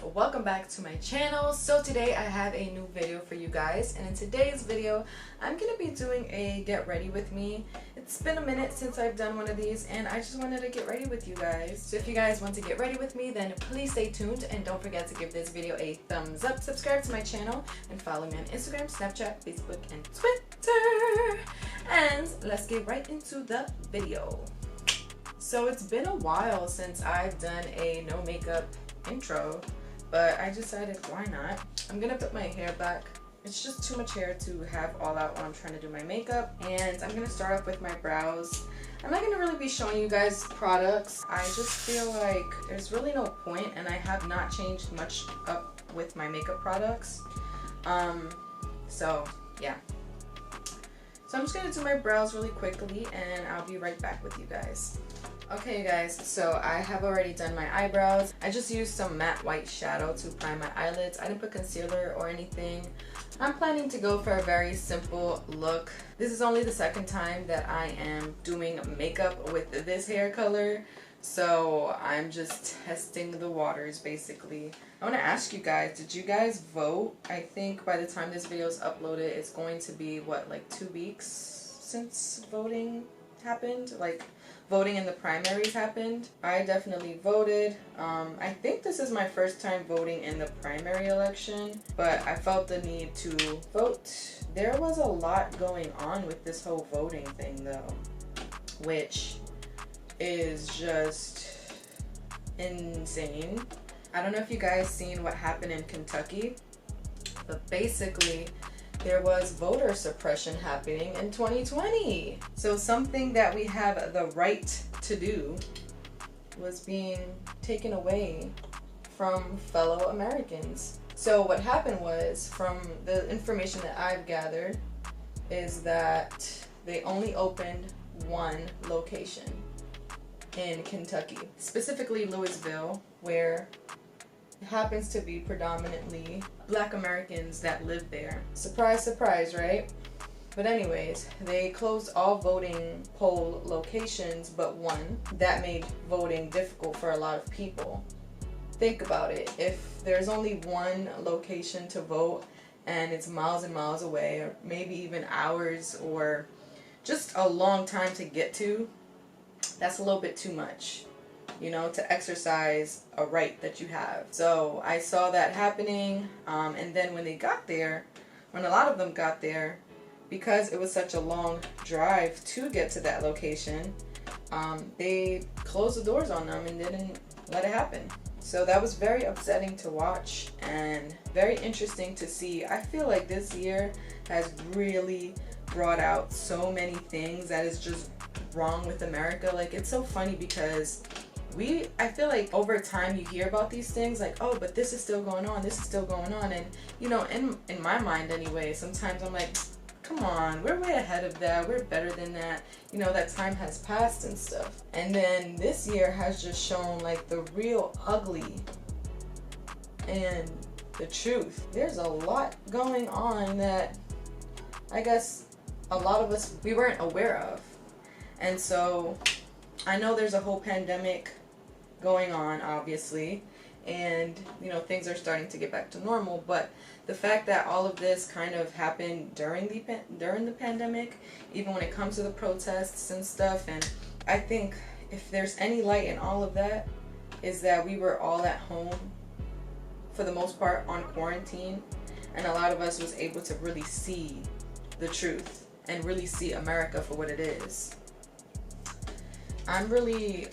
welcome back to my channel. So today I have a new video for you guys, and in today's video I'm gonna be doing a get ready with me. It's been a minute since I've done one of these and I just wanted to get ready with you guys. So if you guys want to get ready with me, then please stay tuned and don't forget to give this video a thumbs up, subscribe to my channel, and follow me on Instagram, Snapchat, Facebook, and Twitter. And let's get right into the video. So it's been a while since I've done a no makeup intro, but I decided why not. I'm gonna put my hair back. It's just too much hair to have all out when I'm trying to do my makeup, and I'm gonna start off with my brows. I'm not gonna really be showing you guys products. I just feel like there's really no point, and I have not changed much up with my makeup products. So yeah. So I'm just gonna do my brows really quickly and I'll be right back with you guys. Okay you guys, so I have already done my eyebrows. I just used some matte white shadow to prime my eyelids. I didn't put concealer or anything. I'm planning to go for a very simple look. This is only the second time that I am doing makeup with this hair color, so I'm just testing the waters basically. I want to ask you guys, did you guys vote? I think by the time this video is uploaded, it's going to be what, like 2 weeks since voting happened? Like voting in the primaries happened. I definitely voted. I think this is my first time voting in the primary election, but I felt the need to vote. There was a lot going on with this whole voting thing though, which is just insane. I don't know if you guys seen what happened in Kentucky, but basically there was voter suppression happening in 2020. So something that we have the right to do was being taken away from fellow Americans. So what happened was, from the information that I've gathered, is that they only opened one location in Kentucky, specifically Louisville, where it happens to be predominantly Black Americans that live there. Surprise, surprise, right? But anyways, they closed all voting poll locations but one. That made voting difficult for a lot of people. Think about it. If there's only one location to vote and it's miles and miles away, or maybe even hours, or just a long time to get to, that's a little bit too much, you know, to exercise a right that you have. So I saw that happening, and then when they got there, when a lot of them got there, because it was such a long drive to get to that location, they closed the doors on them and didn't let it happen. So that was very upsetting to watch and very interesting to see. I feel like this year has really brought out so many things that is just wrong with America. Like, it's so funny because I feel like over time you hear about these things like, oh, but this is still going on, this is still going on, and you know, in my mind anyway, sometimes I'm like, come on, we're way ahead of that, we're better than that, you know, that time has passed and stuff. And then this year has just shown like the real ugly and the truth. There's a lot going on that I guess a lot of us, we weren't aware of. And so I know there's a whole pandemic going on, obviously, and you know, things are starting to get back to normal, but the fact that all of this kind of happened during the pandemic, even when it comes to the protests and stuff, and I think if there's any light in all of that, is that we were all at home for the most part on quarantine, and a lot of us was able to really see the truth and really see America for what it is. I'm really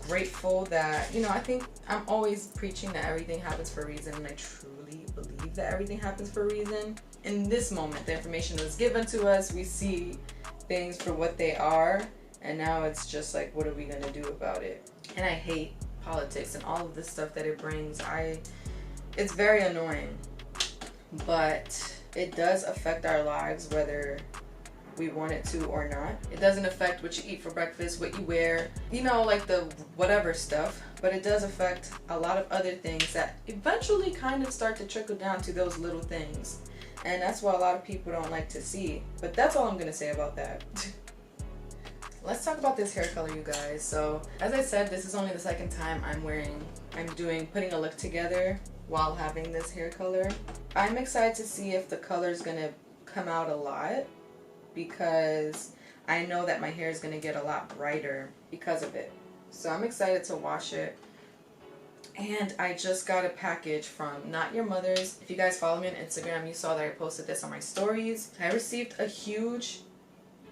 grateful that, you know, I think I'm always preaching that everything happens for a reason, and I truly believe that everything happens for a reason. In this moment, the information was given to us, we see things for what they are, and now it's just like, what are we gonna do about it? And I hate politics and all of the stuff that it brings. It's very annoying, but it does affect our lives whether we want it to or not. It doesn't affect what you eat for breakfast, what you wear, you know, like the whatever stuff, but it does affect a lot of other things that eventually kind of start to trickle down to those little things. And that's what a lot of people don't like to see. But that's all I'm gonna say about that. Let's talk about this hair color, you guys. So as I said, this is only the second time I'm wearing I'm putting a look together while having this hair color. I'm excited to see if the color is gonna come out a lot, because I know that my hair is gonna get a lot brighter because of it. So I'm excited to wash it. And I just got a package from Not Your Mother's. If you guys follow me on Instagram, you saw that I posted this on my stories. I received a huge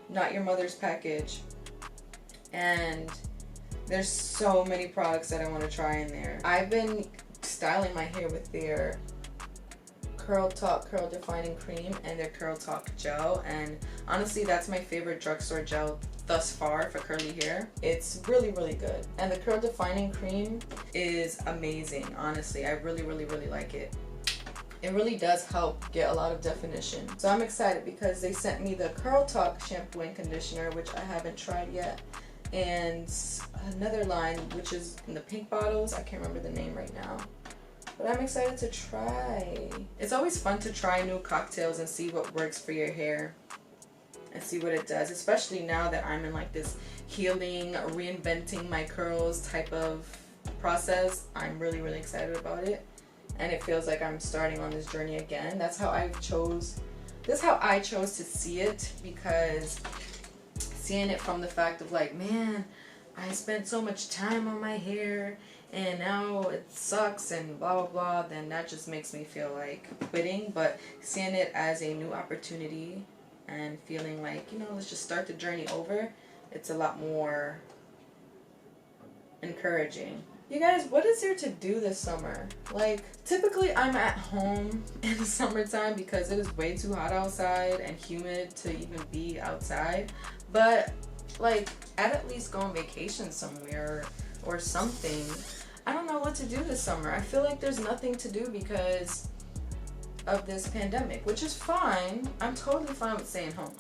Not Your Mother's package, and there's so many products that I want to try in there. I've been styling my hair with their Curl Talk Curl Defining Cream and their Curl Talk Gel, and honestly that's my favorite drugstore gel thus far for curly hair. It's really, really good. And the Curl Defining Cream is amazing, honestly. I really like it. It really does help get a lot of definition. So I'm excited because they sent me the Curl Talk shampoo and conditioner, which I haven't tried yet, and another line which is in the pink bottles. I can't remember the name right now, but I'm excited to try. It's always fun to try new cocktails and see what works for your hair and see what it does, especially now that I'm in like this healing, reinventing my curls type of process. I'm really excited about it, and it feels like I'm starting on this journey again. This is how I chose to see it, because seeing it from the fact of like, man, I spent so much time on my hair and now it sucks and blah blah blah, then that just makes me feel like quitting. But seeing it as a new opportunity and feeling like, you know, let's just start the journey over, it's a lot more encouraging. You guys, what is there to do this summer? Like, typically I'm at home in the summertime because it is way too hot outside and humid to even be outside. But like, I'd at least go on vacation somewhere or something. I don't know what to do this summer. I feel like there's nothing to do because of this pandemic, which is fine. I'm totally fine with staying home.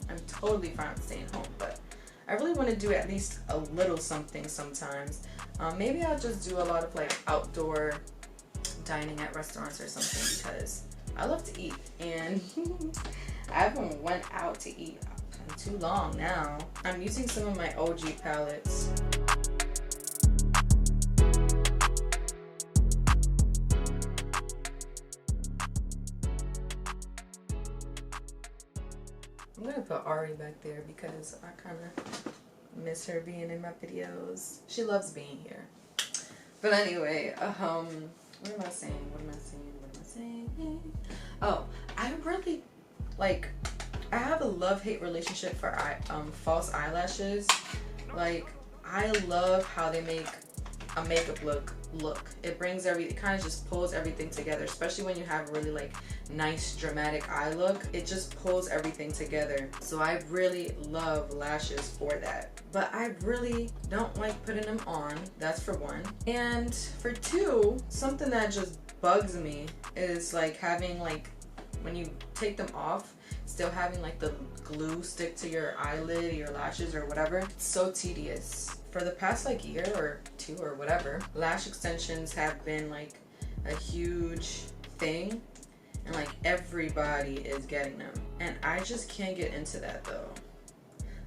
But I really want to do at least a little something sometimes. Maybe I'll just do a lot of like outdoor dining at restaurants or something, because I love to eat, and I haven't went out to eat in too long now. I'm using some of my OG palettes. I'm gonna put Ari back there because I kind of miss her being in my videos. She loves being here. But anyway, what am I saying? Oh, I really, like, I have a love-hate relationship for false eyelashes. Like, I love how they make a makeup look. It brings it kind of just pulls everything together, especially when you have really like nice dramatic eye look. It just pulls everything together. So I really love lashes for that. But I really don't like putting them on, that's for one. And for two, something that just bugs me is like having, like, when you take them off, still having like the glue stick to your eyelid, your lashes or whatever. It's so tedious. For the past like year or two or whatever, lash extensions have been like a huge thing, and like everybody is getting them, and I just can't get into that though.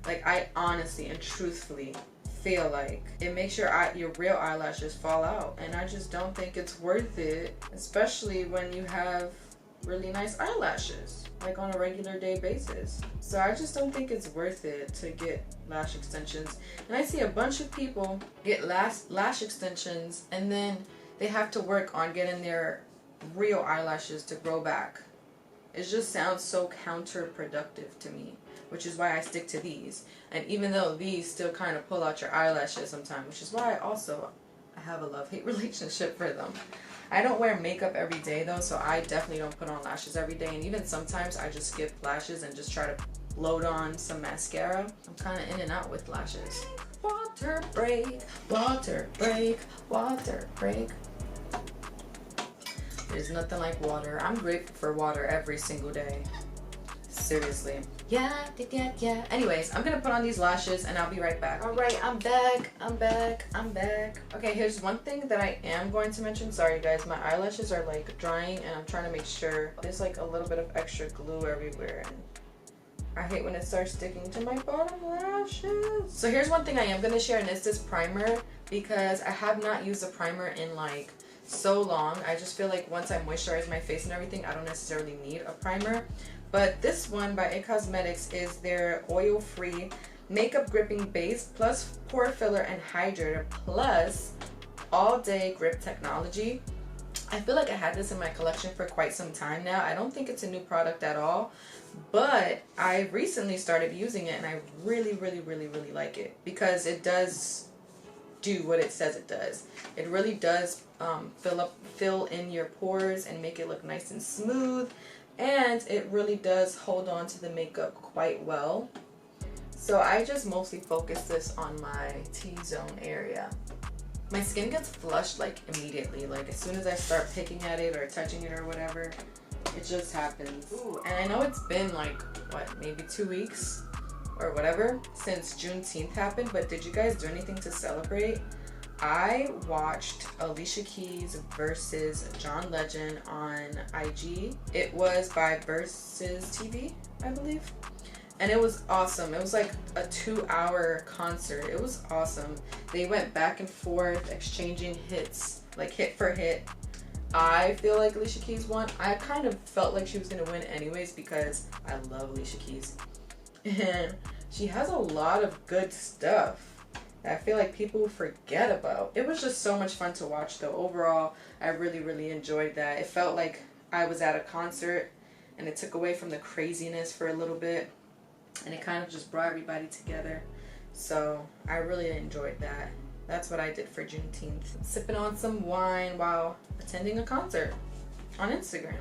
Like, I honestly and truthfully feel like it makes your real eyelashes fall out, and I just don't think it's worth it, especially when you have really nice eyelashes like on a regular day basis. So I just don't think it's worth it to get lash extensions. And I see a bunch of people get lash extensions and then they have to work on getting their real eyelashes to grow back. It just sounds so counterproductive to me, which is why I stick to these. And even though these still kind of pull out your eyelashes sometimes, which is why I have a love-hate relationship for them. I don't wear makeup every day though, so I definitely don't put on lashes every day, and even sometimes I just skip lashes and just try to load on some mascara. I'm kind of in and out with lashes. Water break, water break, water break. There's nothing like water. I'm grateful for water every single day. Seriously. Yeah. Anyways, I'm gonna put on these lashes and I'll be right back. Alright, I'm back. Okay, here's one thing that I am going to mention. Sorry guys, my eyelashes are like drying and I'm trying to make sure. There's like a little bit of extra glue everywhere, and I hate when it starts sticking to my bottom lashes. So here's one thing I am gonna share, and it's this primer, because I have not used a primer in like so long. I just feel like once I moisturize my face and everything, I don't necessarily need a primer. But this one by Cosmetics is their oil-free makeup gripping base plus pore filler and hydrator plus all-day grip technology. I feel like I had this in my collection for quite some time now. I don't think it's a new product at all, but I recently started using it and I really like it because it does do what it says it does. It really does fill in your pores and make it look nice and smooth, and it really does hold on to the makeup quite well. So I just mostly focus this on my T-zone area. My skin gets flushed like immediately, like as soon as I start picking at it or touching it or whatever, it just happens. Ooh, and I know it's been like, what, maybe 2 weeks or whatever since Juneteenth happened, but did you guys do anything to celebrate? I watched Alicia Keys versus John Legend on IG. It was by Versus TV, I believe. And it was awesome. It was like a 2-hour concert. It was awesome. They went back and forth exchanging hits, like hit for hit. I feel like Alicia Keys won. I kind of felt like she was going to win anyways because I love Alicia Keys. And she has a lot of good stuff that I feel like people forget about. It was just so much fun to watch though. Overall, I really enjoyed that. It felt like I was at a concert and it took away from the craziness for a little bit. And it kind of just brought everybody together. So I really enjoyed that. That's what I did for Juneteenth. Sipping on some wine while attending a concert on Instagram.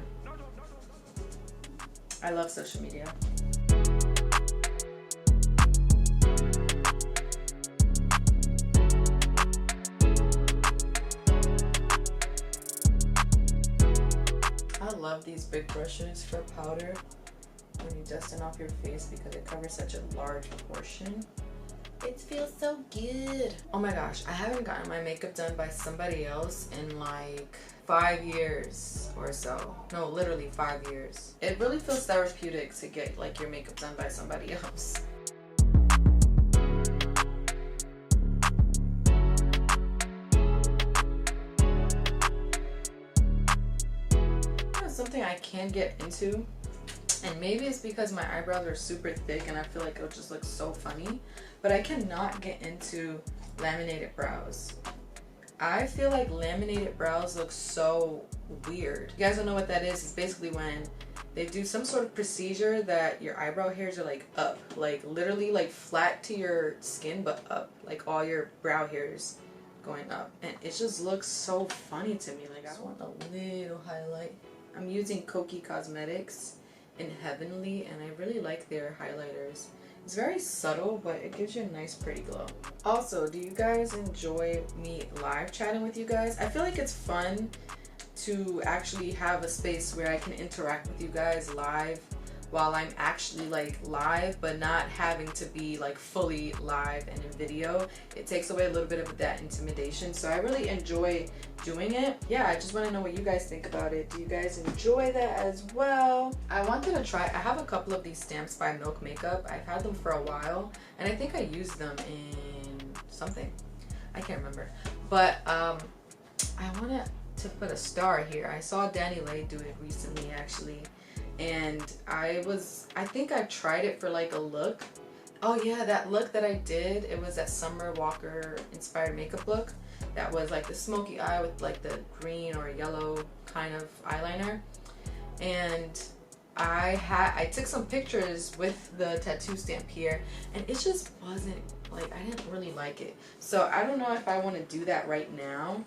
I love social media. I love these big brushes for powder when you're dusting off your face because it covers such a large portion. It feels so good. Oh my gosh, I haven't gotten my makeup done by somebody else in like 5 years or so. No, literally 5 years. It really feels therapeutic to get like your makeup done by somebody else. Something I can get into, and maybe it's because my eyebrows are super thick and I feel like it'll just look so funny, but I cannot get into laminated brows. I feel like laminated brows look so weird. You guys don't know what that is? It's basically when they do some sort of procedure that your eyebrow hairs are like up, like literally like flat to your skin but up, like all your brow hairs going up, and it just looks so funny to me. Like I want a little highlight. I'm using Cosmetics in Heavenly, and I really like their highlighters. It's very subtle, but it gives you a nice pretty glow. Also, do you guys enjoy me live chatting with you guys? I feel like it's fun to actually have a space where I can interact with you guys live while I'm actually like live, but not having to be like fully live and in video. It takes away a little bit of that intimidation, so I really enjoy doing it. Yeah, I just want to know what you guys think about it. Do you guys enjoy that as well? I wanted to try, I have a couple of these stamps by Milk Makeup. I've had them for a while, and I think I used them in something. I can't remember. But I wanted to put a star here. I saw Danny Lay do it recently actually, and I think I tried it for like a look. Oh yeah, that look that I did, it was that Summer Walker inspired makeup look. That was like the smoky eye with like the green or yellow kind of eyeliner. And I took some pictures with the tattoo stamp here, and it just wasn't like, I didn't really like it. So I don't know if I want to do that right now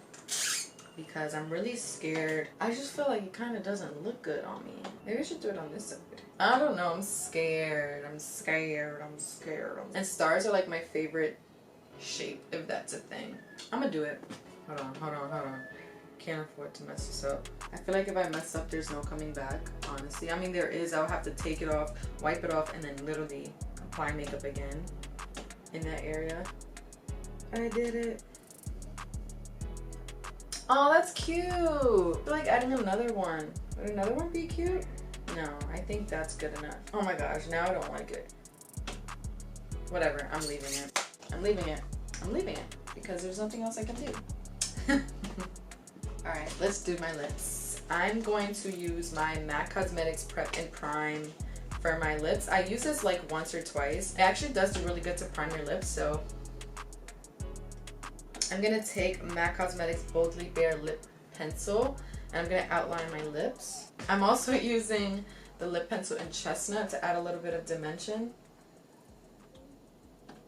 because I'm really scared. I just feel like it kind of doesn't look good on me. Maybe I should do it on this side. I don't know, I'm scared. And stars are like my favorite shape, if that's a thing. I'm gonna do it. Hold on. Can't afford to mess this up. I feel like if I mess up, there's no coming back, honestly. I mean, there is. I'll have to take it off, wipe it off, and then literally apply makeup again in that area. I did it. Oh, that's cute. I feel like adding another one. Would another one be cute? No, I think that's good enough. Oh my gosh, now I don't like it. Whatever, I'm leaving it. I'm leaving it because there's nothing else I can do. Alright, let's do my lips. I'm going to use my MAC Cosmetics Prep and Prime for my lips. I use this like once or twice. It actually does do really good to prime your lips, so I'm gonna take MAC Cosmetics Boldly Bare Lip Pencil and I'm gonna outline my lips. I'm also using the lip pencil in Chestnut to add a little bit of dimension.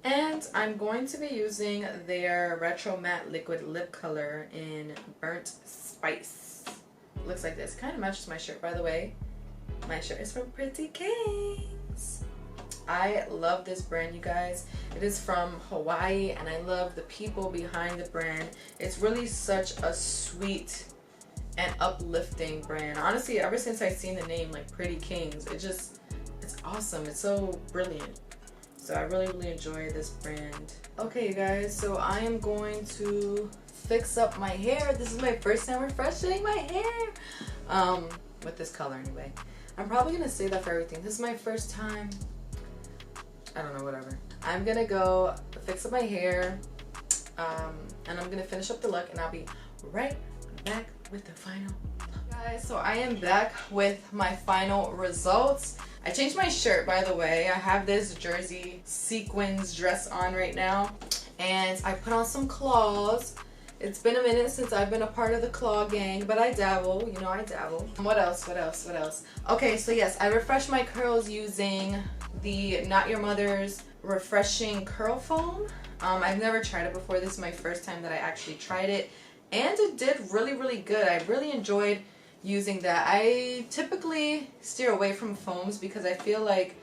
And I'm going to be using their Retro Matte Liquid Lip Color in Burnt Spice. Looks like this. Kind of matches my shirt, by the way. My shirt is from Pretty Kings. I love this brand, you guys. It is from Hawaii, and I love the people behind the brand. It's really such a sweet and uplifting brand. Honestly, ever since I've seen the name, like Pretty Kings, it's awesome. It's so brilliant. So I really enjoy this brand. Okay, you guys, so I am going to fix up my hair. This is my first time refreshing my hair. With this color anyway. I'm probably gonna say that for everything. This is my first time. I don't know, whatever. I'm gonna go fix up my hair, and I'm gonna finish up the look, and I'll be right back with the final look. Guys, so I am back with my final results. I changed my shirt, by the way. I have this jersey sequins dress on right now, and I put on some claws. It's been a minute since I've been a part of the claw gang, but I dabble, you know, I dabble. What else? Okay, so yes, I refreshed my curls using the Not Your Mother's Refreshing Curl Foam. I've never tried it before. This is my first time that I actually tried it, and it did really good. I really enjoyed using that. I typically steer away from foams because I feel like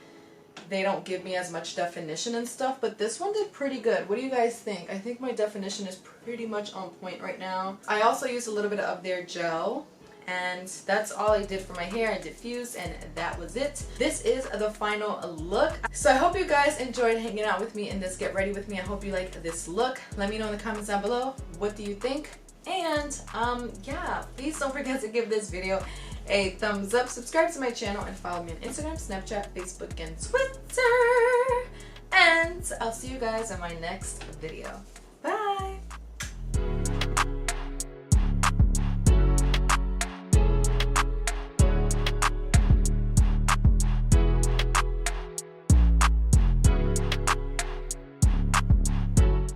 they don't give me as much definition and stuff, but this one did pretty good. What do you guys think? I think my definition is pretty much on point right now. I also used a little bit of their gel, and that's all I did for my hair. I diffused, and that was it. This is the final look. So I hope you guys enjoyed hanging out with me in this Get Ready With Me. I hope you liked this look. Let me know in the comments down below, what do you think? And yeah, please don't forget to give this video a thumbs up, subscribe to my channel, and follow me on Instagram, Snapchat, Facebook, and Twitter. And I'll see you guys in my next video.